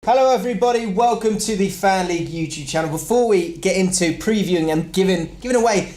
Hello everybody, welcome to the FanLeague YouTube channel. Before we get into previewing and giving away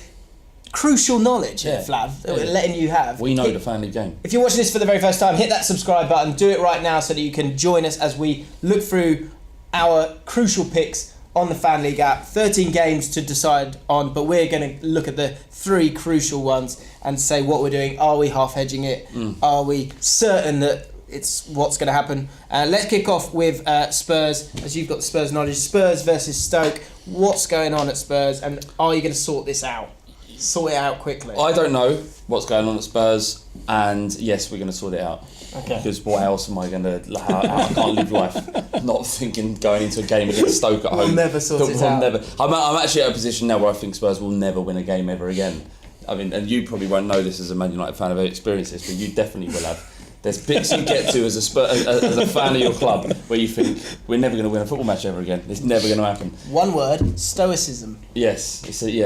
crucial knowledge, Flav, that we're letting you have. We know the FanLeague game. If you're watching this for the very first time, hit that subscribe button, do it right now so that you can join us as we look through our crucial picks on the FanLeague app. 13 games to decide on, but we're going to look at the 3 crucial ones and say what we're doing. Are we half hedging it? Are we certain that it's what's going to happen? Let's kick off with Spurs, as you've got the Spurs knowledge. Spurs versus Stoke. What's going on at Spurs, and are you going to sort this out? Sort it out quickly. I don't know what's going on at Spurs, and yes, we're going to sort it out. Okay. Because what else am I going to... I can't live life not thinking going into a game against Stoke at home. We'll never sort it out. I'm actually at a position now where I think Spurs will never win a game ever again. I mean, and you probably won't know this as a Man United fan, I've experienced this, but you definitely will have. There's bits you get to as a fan of your club where you think we're never going to win a football match ever again. It's never going to happen. One word: stoicism. Yes, exactly.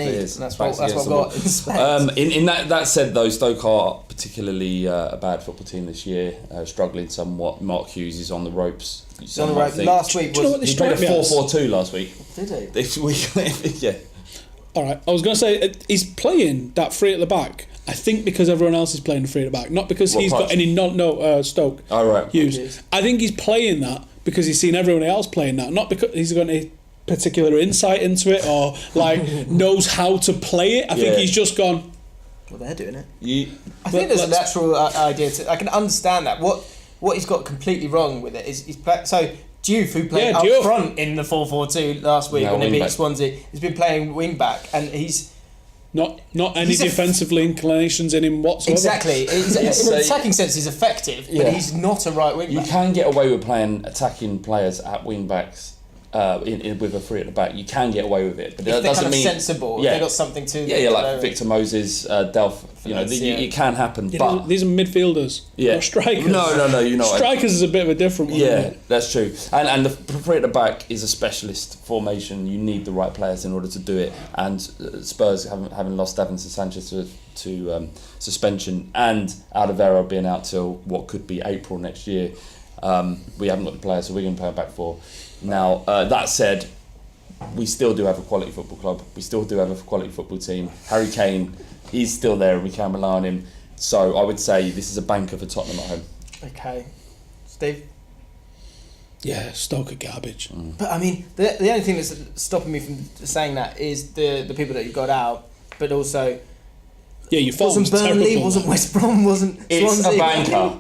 It is. That's what I've got in Spain. In that said, though, Stoke are particularly a bad football team this year, struggling somewhat. Mark Hughes is on the ropes. He's on the ropes. Last week he played a 4-4-2 last week. Did he? This week, yeah. All right, I was going to say he's playing that three at the back. I think because everyone else is playing the three at the back, not because he's got any Stoke. All right. Hughes. I think he's playing that because he's seen everyone else playing that, not because he's got any particular insight into it or knows how to play it. I think he's just gone. Well, they're doing it. I think there's a natural idea to. I can understand that. What he's got completely wrong with it is so. Diouf, who played up front in the 4-4-2 last week when they beat Swansea, has been playing wing back, and he's not any defensively inclinations in him whatsoever. Exactly. In an attacking sense, he's effective, but he's not a right wing back. You can get away with playing attacking players at wing backs with a three at the back. You can get away with it, but if that doesn't mean sensible. If they've got something to. Yeah, like Victor Moses, Delph. It can happen. But these are midfielders, not strikers. No. You know, strikers is a bit of a different one. Yeah, that's true. And the three at the back is a specialist formation. You need the right players in order to do it. And Spurs having lost Davinson Sanchez to suspension and Alderweireld being out till what could be April next year. We haven't got the players, so we're going to play back four. Now, that said, we still do have a quality football club. We still do have a quality football team. Harry Kane, he's still there and we can rely on him. So I would say this is a banker for Tottenham at home. Okay. Steve? Yeah, Stoke are garbage. But I mean, the only thing that's stopping me from saying that is the people that you got out, but also... Yeah, you wasn't Burnley, wasn't West Brom, wasn't Swansea. It's a banker.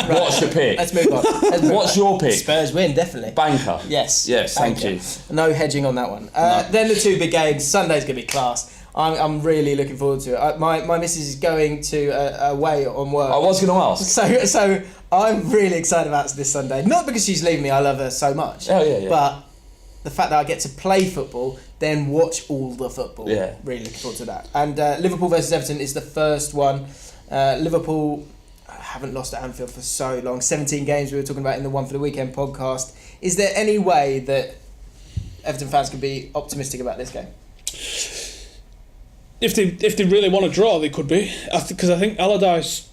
Right. What's your pick? Let's move on. What's your pick? Spurs win, definitely. Banker. Yes. Thank you. No hedging on that one. Then the two big games. Sunday's going to be class. I'm really looking forward to it. My missus is going to away on work. I was going to ask. So I'm really excited about this Sunday. Not because she's leaving me, I love her so much. Oh, yeah. But the fact that I get to play football, then watch all the football. Yeah. Really looking forward to that. And Liverpool versus Everton is the first one. Liverpool haven't lost at Anfield for so long. 17 games we were talking about in the One for the Weekend podcast. Is there any way that Everton fans can be optimistic about this game? If they really want to draw, they could be. Because I think Allardyce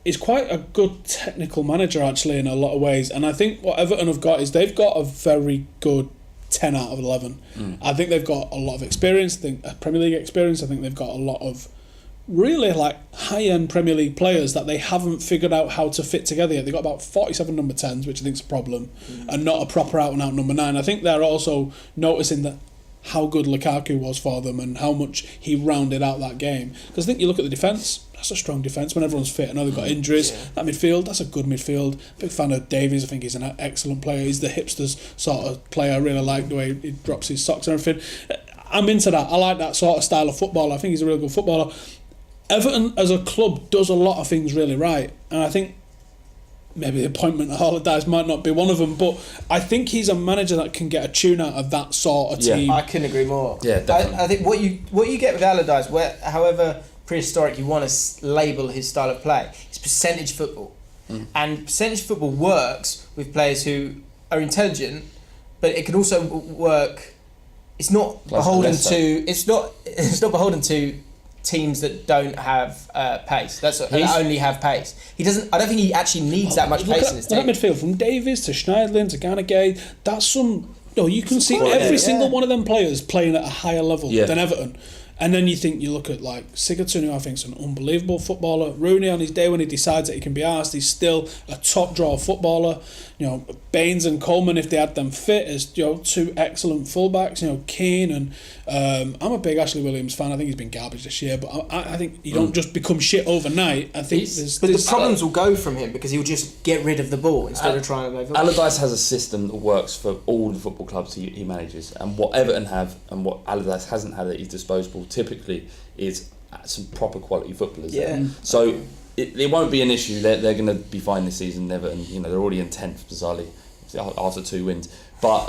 is quite a good technical manager actually in a lot of ways, and I think what Everton have got is they've got a very good 10 out of 11. I think they've got a lot of experience. I think Premier League experience. I think they've got a lot of really high-end Premier League players that they haven't figured out how to fit together yet. They've got about 47 number 10s, which I think is a problem, and not a proper out-and-out number 9. I think they're also noticing that how good Lukaku was for them and how much he rounded out that game. Because I think you look at the defence, that's a strong defence when everyone's fit. I know they've got injuries. Yeah. That midfield, that's a good midfield. Big fan of Davies. I think he's an excellent player. He's the hipsters sort of player. I really like the way he drops his socks and everything. I'm into that. I like that sort of style of football. I think he's a real good footballer. Everton as a club does a lot of things really right, and I think maybe the appointment of Allardyce might not be one of them, but I think he's a manager that can get a tune out of that sort of team. I couldn't agree more. Yeah, definitely. I think what you get with Allardyce, however prehistoric you want to label his style of play, is percentage football. And percentage football works with players who are intelligent, but it can also work. It's not beholden to teams that don't have pace. That only have pace. He doesn't. I don't think he actually needs that much pace in his team. That midfield from Davies to Schneidlin to Ganagay, that's some. You can see every single one of them players playing at a higher level than Everton. And then you look at like Sigurdsson, who I think is an unbelievable footballer. Rooney on his day when he decides that he can be arsed, he's still a top draw footballer. Baines and Coleman, if they had them fit, as two excellent fullbacks. Keane and I'm a big Ashley Williams fan. I think he's been garbage this year, but I think you don't just become shit overnight. I think the problems will go from him because he'll just get rid of the ball instead of trying to go. Allardyce has a system that works for all the football clubs he manages, and what Everton have and what Allardyce hasn't had at his disposal typically is some proper quality footballers there. So it won't be an issue. They're going to be fine this season. Everton, they're already in 10th bizarrely after 2 wins. But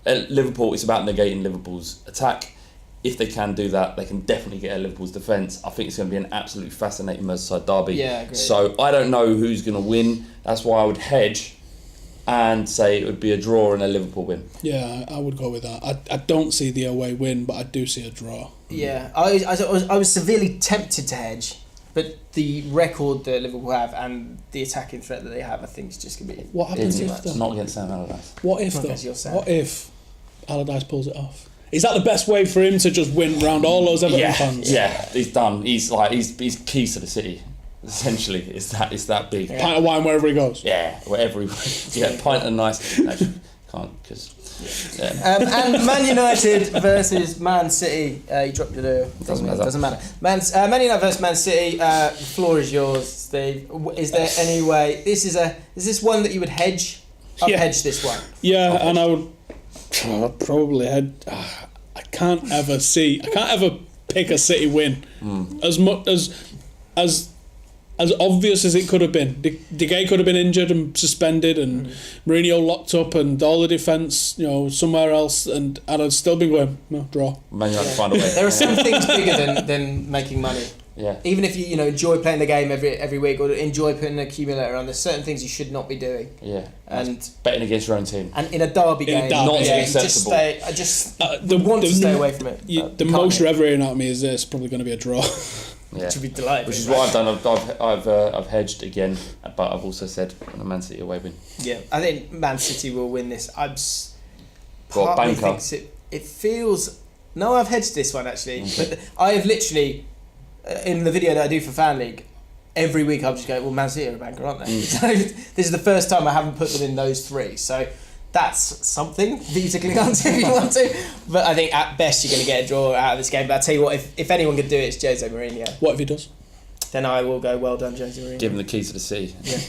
at Liverpool, it's about negating Liverpool's attack. If they can do that, they can definitely get at Liverpool's defence. I think it's going to be an absolutely fascinating Merseyside derby. Yeah, I agree. So I don't know who's going to win. That's why I would hedge and say it would be a draw and a Liverpool win. Yeah, I would go with that. I don't see the away win, but I do see a draw. Yeah, I was severely tempted to hedge, but the record that Liverpool have and the attacking threat that they have, I think is just going to be... What happens if though? Not against Sam Allardyce. What if Allardyce pulls it off? Is that the best way for him to just win round all those Everton fans? Yeah, he's done. He's keys to the city. Essentially, it's that big. Yeah. Pint of wine wherever he goes. Yeah, wherever he goes. Yeah, pint of nice. Actually, can't because. Yeah. And Man United versus Man City. You dropped it there. Doesn't matter. Man United versus Man City. The floor is yours, Steve. Is there any way? Is this one that you would hedge? I'd hedge this one. Yeah, and I'd probably hedge. I can't ever pick a City win. As much as obvious as it could have been. De Gea could have been injured and suspended, and Mourinho locked up, and all the defence, somewhere else, and I'd still been going, no, draw. Man United find a way. There are some things bigger than making money. Yeah. Even if you enjoy playing the game every week or enjoy putting an accumulator on, there's certain things you should not be doing. Yeah. And betting against your own team. And in a derby game, not acceptable. I just want to stay away from it. The most you're ever hearing out of me is this, probably going to be a draw. Yeah. To be delighted. Which is what I've done. I've hedged again, but I've also said a Man City away win. Yeah, I think Man City will win this. Got part of me banker. thinks it feels. No, I've hedged this one actually, but I have literally in the video that I do for FanLeague, every week I'll just go, well, Man City are a banker, aren't they? So this is the first time I haven't put them in those three. So that's something for you to click onto if you want to. But I think at best you're going to get a draw out of this game. But I'll tell you what, if anyone could do it, it's Jose Mourinho. What if he does? Then I will go, well done, Jose Mourinho. Give him the keys to the sea. Yeah.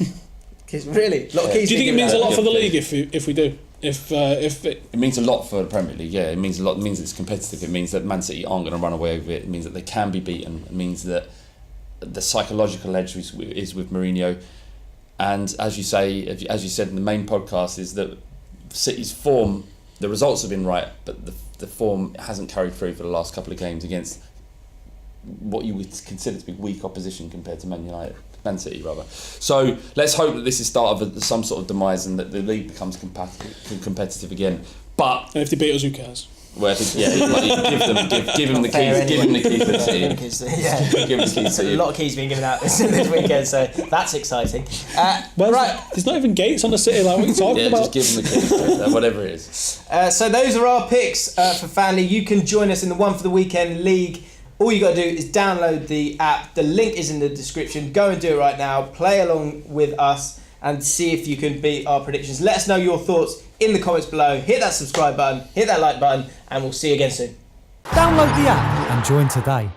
Really? A lot of keys. Do you think it means a lot for the league if we do? If it means a lot for the Premier League, yeah. It means a lot. It means it's competitive. It means that Man City aren't going to run away with it. It means that they can be beaten. It means that the psychological edge is with Mourinho. And as you said in the main podcast, is that City's form, the results have been right, but the form hasn't carried through for the last couple of games against what you would consider to be weak opposition compared to Man City rather. So let's hope that this is start of some sort of demise and that the league becomes competitive again. But and if they beat us, who cares? Well, give him the keys. Give him the keys to the city. Give him the keys. A lot of keys being given out this weekend, so that's exciting. Right, there's not even gates on the City. Like what are you talking about? Just give him the keys, whatever it is. So those are our picks for FanLeague. You can join us in the One for the Weekend League. All you got to do is download the app. The link is in the description. Go and do it right now. Play along with us and see if you can beat our predictions. Let us know your thoughts in the comments below. Hit that subscribe button, hit that like button, and we'll see you again soon. Download the app and join today.